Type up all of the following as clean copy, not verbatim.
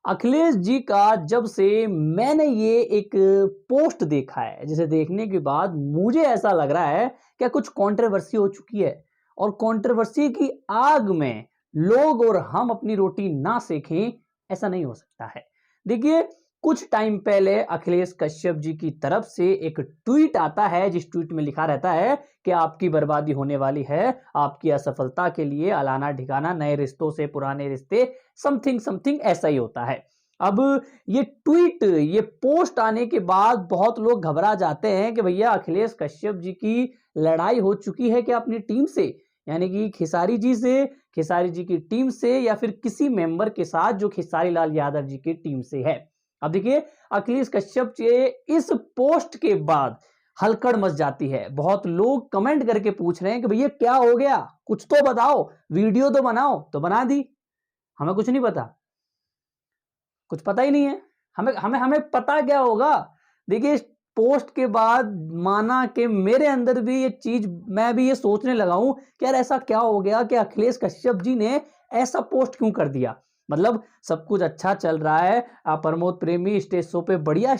अखिलेश जी का जब से मैंने ये एक पोस्ट देखा है, जिसे देखने के बाद मुझे ऐसा लग रहा है कि कुछ कंट्रोवर्सी हो चुकी है और कंट्रोवर्सी की आग में लोग और हम अपनी रोटी ना सेकें, ऐसा नहीं हो सकता है। देखिए, कुछ टाइम पहले अखिलेश कश्यप जी की तरफ से एक ट्वीट आता है, जिस ट्वीट में लिखा रहता है कि आपकी बर्बादी होने वाली है, आपकी असफलता के लिए अलाना ठिकाना, नए रिश्तों से पुराने रिश्ते, समथिंग समथिंग ऐसा ही होता है। अब ये ट्वीट, ये पोस्ट आने के बाद बहुत लोग घबरा जाते हैं कि भैया अखिलेश कश्यप जी की लड़ाई हो चुकी है क्या अपनी टीम से, यानी कि खेसारी जी से, खेसारी जी की टीम से, या फिर किसी मेंबर के साथ जो खेसारी लाल यादव जी की टीम से है। अब देखिए, अखिलेश कश्यप के इस पोस्ट के बाद हलचल मच जाती है। बहुत लोग कमेंट करके पूछ रहे हैं कि भैया क्या हो गया, कुछ तो बताओ, वीडियो तो बनाओ। तो बना दी, हमें कुछ नहीं पता, कुछ पता ही नहीं है। हमें हमें हमें पता क्या होगा। देखिए, इस पोस्ट के बाद माना कि मेरे अंदर भी ये चीज, मैं भी ये सोचने लगा हूं कि यार ऐसा क्या हो गया कि अखिलेश कश्यप जी ने ऐसा पोस्ट क्यों कर दिया। मतलब सब कुछ अच्छा चल रहा है, प्रमोद प्रेमी स्टेज शो पे बढ़िया,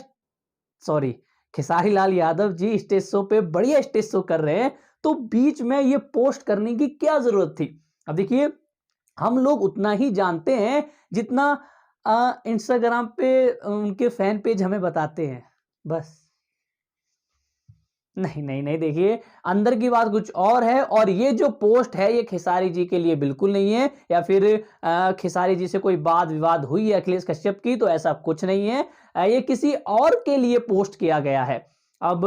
sorry, Khesari Lal Yadav ji stage show पे बढ़िया स्टेज शो कर रहे हैं, तो बीच में ये पोस्ट करने की क्या जरूरत थी। अब देखिए, हम लोग उतना ही जानते हैं जितना इंस्टाग्राम पे उनके फैन पेज हमें बताते हैं, बस। नहीं नहीं नहीं, देखिए, अंदर की बात कुछ और है, और ये जो पोस्ट है ये खेसारी जी के लिए बिल्कुल नहीं है, या फिर खेसारी जी से कोई वाद विवाद हुई है अखिलेश कश्यप की, तो ऐसा कुछ नहीं है। ये किसी और के लिए पोस्ट किया गया है। अब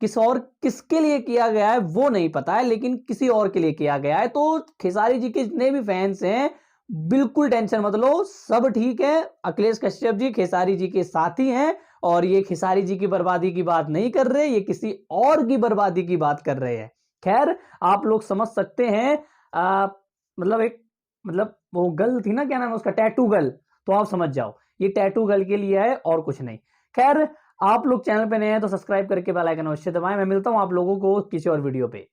किस और किसके लिए किया गया है वो नहीं पता है, लेकिन किसी और के लिए किया गया है। तो खेसारी जी के जितने भी फैंस हैं, बिल्कुल टेंशन मत लो, सब ठीक है। अखिलेश कश्यप जी खेसारी जी के साथी हैं, और ये खेसारी जी की बर्बादी की बात नहीं कर रहे, ये किसी और की बर्बादी की बात कर रहे हैं। खैर, आप लोग समझ सकते हैं। मतलब एक, मतलब वो गर्ल थी ना, क्या नाम है उसका, टैटू गर्ल, तो आप समझ जाओ ये टैटू गर्ल के लिए है और कुछ नहीं। खैर, आप लोग चैनल पे नए हैं तो सब्सक्राइब करके बेल आइकन अवश्य दबाएं। मैं मिलता हूं आप लोगों को किसी और वीडियो पे।